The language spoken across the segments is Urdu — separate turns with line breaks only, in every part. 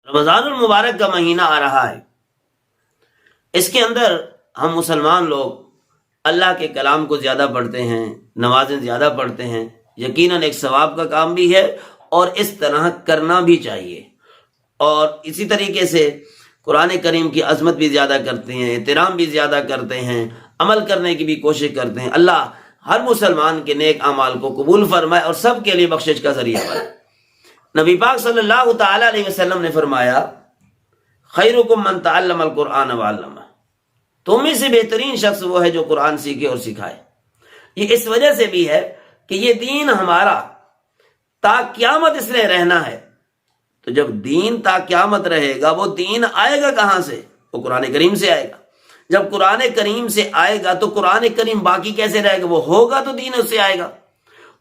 رمضان المبارک کا مہینہ آ رہا ہے، اس کے اندر ہم مسلمان لوگ اللہ کے کلام کو زیادہ پڑھتے ہیں، نمازیں زیادہ پڑھتے ہیں، یقیناً ایک ثواب کا کام بھی ہے اور اس طرح کرنا بھی چاہیے، اور اسی طریقے سے قرآن کریم کی عظمت بھی زیادہ کرتے ہیں، احترام بھی زیادہ کرتے ہیں، عمل کرنے کی بھی کوشش کرتے ہیں۔ اللہ ہر مسلمان کے نیک اعمال کو قبول فرمائے اور سب کے لیے بخشش کا ذریعہ بنائے۔ نبی پاک صلی اللہ تعالی علیہ وسلم نے فرمایا، خیرکم من تعلم القرآن وعلمہ، تم میں سے بہترین شخص وہ ہے جو قرآن سیکھے اور سکھائے۔ یہ اس وجہ سے بھی ہے کہ یہ دین ہمارا تا قیامت اس لیے رہنا ہے، تو جب دین تا قیامت رہے گا وہ دین آئے گا کہاں سے؟ وہ قرآن کریم سے آئے گا۔ جب قرآن کریم سے آئے گا تو قرآن کریم باقی کیسے رہے گا؟ وہ ہوگا تو دین اس سے آئے گا۔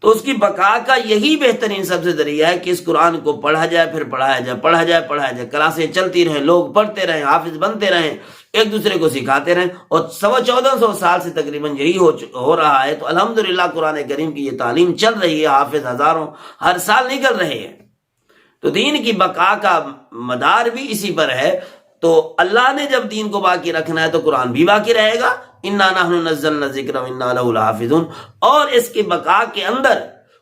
تو اس کی بقا کا یہی بہترین سب سے ذریعہ ہے کہ اس قرآن کو پڑھا جائے، پھر پڑھایا جائے، پڑھا جائے، پڑھایا جائے، کلاسیں چلتی رہیں، لوگ پڑھتے رہیں، حافظ بنتے رہیں، ایک دوسرے کو سکھاتے رہیں، اور 1450 سال سے تقریباً یہی ہو رہا ہے۔ تو الحمدللہ قرآن کریم کی یہ تعلیم چل رہی ہے، حافظ ہزاروں ہر سال نکل رہے ہیں۔ تو دین کی بقا کا مدار بھی اسی پر ہے۔ تو اللہ نے جب دین کو باقی رکھنا ہے تو قرآن بھی باقی رہے گا، انا نحن نزلنا الذکر وانا لہ لحافظون۔ اور اس کی بقا کے اندر،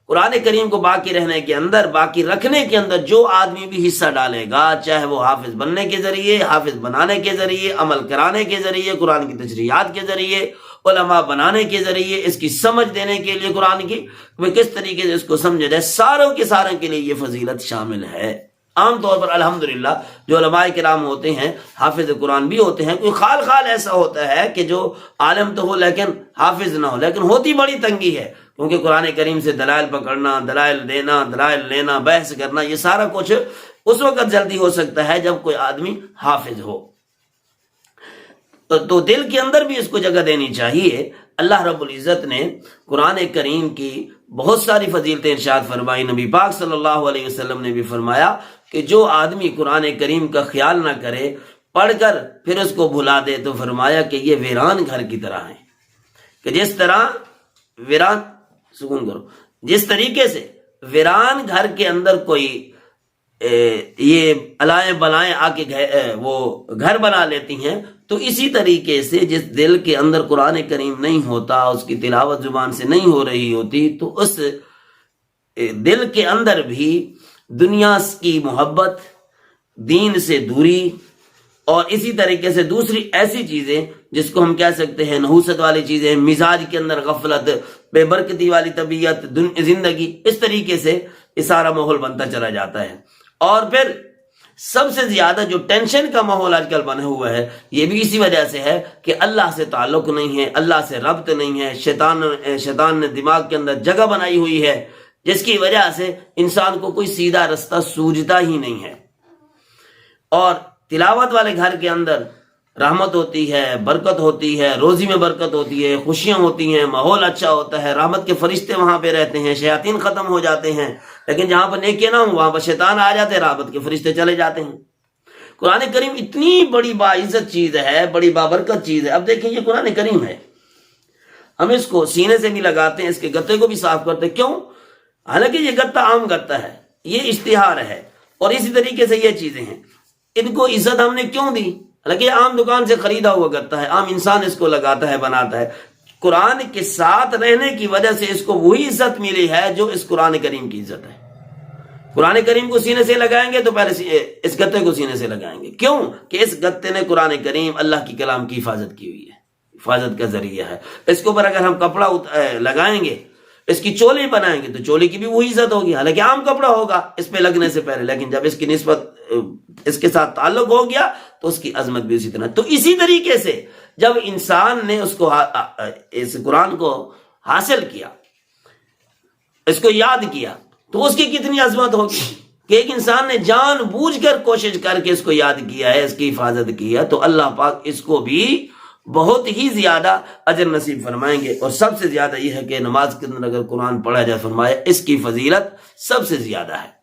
قرآن کریم کو باقی رہنے کے اندر، باقی رکھنے کے اندر جو آدمی بھی حصہ ڈالے گا، چاہے وہ حافظ بننے کے ذریعے، حافظ بنانے کے ذریعے، عمل کرانے کے ذریعے، قرآن کی تشریحات کے ذریعے، علماء بنانے کے ذریعے، اس کی سمجھ دینے کے لیے قرآن کی وہ کس طریقے سے اس کو سمجھا جائے، ساروں کے ساروں کے لیے یہ فضیلت شامل ہے۔ عام طور پر الحمدللہ جو علماء کرام ہوتے ہیں حافظ قرآن بھی ہوتے ہیں، کوئی خال خال ایسا ہوتا ہے کہ جو عالم تو ہو لیکن حافظ نہ ہو، لیکن ہوتی بڑی تنگی ہے، کیونکہ قرآن کریم سے دلائل پکڑنا، دلائل دینا، دلائل لینا، بحث کرنا، یہ سارا کچھ اس وقت جلدی ہو سکتا ہے جب کوئی آدمی حافظ ہو۔ تو دل کے اندر بھی اس کو جگہ دینی چاہیے۔ اللہ رب العزت نے قرآن کریم کی بہت ساری فضیلتیں ارشاد فرمائی۔ نبی پاک صلی اللہ علیہ وسلم نے بھی فرمایا کہ جو آدمی قرآن کریم کا خیال نہ کرے، پڑھ کر پھر اس کو بھلا دے، تو فرمایا کہ یہ ویران گھر کی طرح ہے، کہ جس طرح ویران سکون کرو، جس طریقے سے ویران گھر کے اندر کوئی یہ علائیں بلائیں آ کے وہ گھر بنا لیتی ہیں، تو اسی طریقے سے جس دل کے اندر قرآن کریم نہیں ہوتا، اس کی تلاوت زبان سے نہیں ہو رہی ہوتی، تو اس دل کے اندر بھی دنیا کی محبت، دین سے دوری، اور اسی طریقے سے دوسری ایسی چیزیں جس کو ہم کہہ سکتے ہیں نحوست والی چیزیں، مزاج کے اندر غفلت، بے برکتی والی طبیعت، زندگی، اس طریقے سے یہ سارا ماحول بنتا چلا جاتا ہے۔ اور پھر سب سے زیادہ جو ٹینشن کا ماحول آج کل بنا ہوا ہے، یہ بھی اسی وجہ سے ہے کہ اللہ سے تعلق نہیں ہے، اللہ سے ربط نہیں ہے، شیطان نے دماغ کے اندر جگہ بنائی ہوئی ہے، جس کی وجہ سے انسان کو کوئی سیدھا رستہ سوجھتا ہی نہیں ہے۔ اور تلاوت والے گھر کے اندر رحمت ہوتی ہے، برکت ہوتی ہے، روزی میں برکت ہوتی ہے، خوشیاں ہوتی ہیں، ماحول اچھا ہوتا ہے، رحمت کے فرشتے وہاں پہ رہتے ہیں، شیاطین ختم ہو جاتے ہیں۔ لیکن جہاں پر نیکیاں نہ ہوں وہاں پر شیطان آ جاتے ہیں، رحمت کے فرشتے چلے جاتے ہیں۔ قرآن کریم اتنی بڑی باعزت چیز ہے، بڑی بابرکت چیز ہے۔ اب دیکھیں یہ قرآن کریم ہے، ہم اس کو سینے سے بھی لگاتے ہیں، اس کے گتے کو بھی صاف کرتے ہیں، کیوں؟ حالانکہ یہ گتا عام گتا ہے، یہ اشتہار ہے، اور اسی طریقے سے یہ چیزیں ہیں، ان کو عزت ہم نے کیوں دی؟ حالانکہ یہ عام دکان سے خریدا ہوا کرتا ہے، عام انسان اس کو لگاتا ہے، بناتا ہے۔ قرآن کے ساتھ رہنے کی وجہ سے اس کو وہی عزت ملی ہے جو اس قرآن کریم کی عزت ہے۔ قرآن کریم کو سینے سے لگائیں گے تو پہلے اس گتے کو سینے سے لگائیں گے، کیوں؟ کہ اس گتے نے قرآن کریم اللہ کی کلام کی حفاظت کی ہوئی ہے، حفاظت کا ذریعہ ہے۔ اس کے اوپر اگر ہم کپڑا لگائیں گے، اس کی چولی بنائیں گے تو چولی کی بھی وہی عزت ہوگی، حالانکہ عام کپڑا ہوگا اس پہ لگنے سے پہلے، لیکن جب اس کی نسبت اس کے ساتھ تعلق ہو گیا تو اس کی عظمت بھی اسی طرح۔ تو اسی طریقے سے جب انسان نے اس قرآن کو حاصل کیا، اس کو یاد کیا، تو اس کی کتنی عظمت ہوگی کہ ایک انسان نے جان بوجھ کر کوشش کر کے اس کو یاد کیا ہے، اس کی حفاظت کی ہے، تو اللہ پاک اس کو بھی بہت ہی زیادہ اجر نصیب فرمائیں گے۔ اور سب سے زیادہ یہ ہے کہ نماز کے اندر اگر قرآن پڑھا جائے، فرمایا اس کی فضیلت سب سے زیادہ ہے۔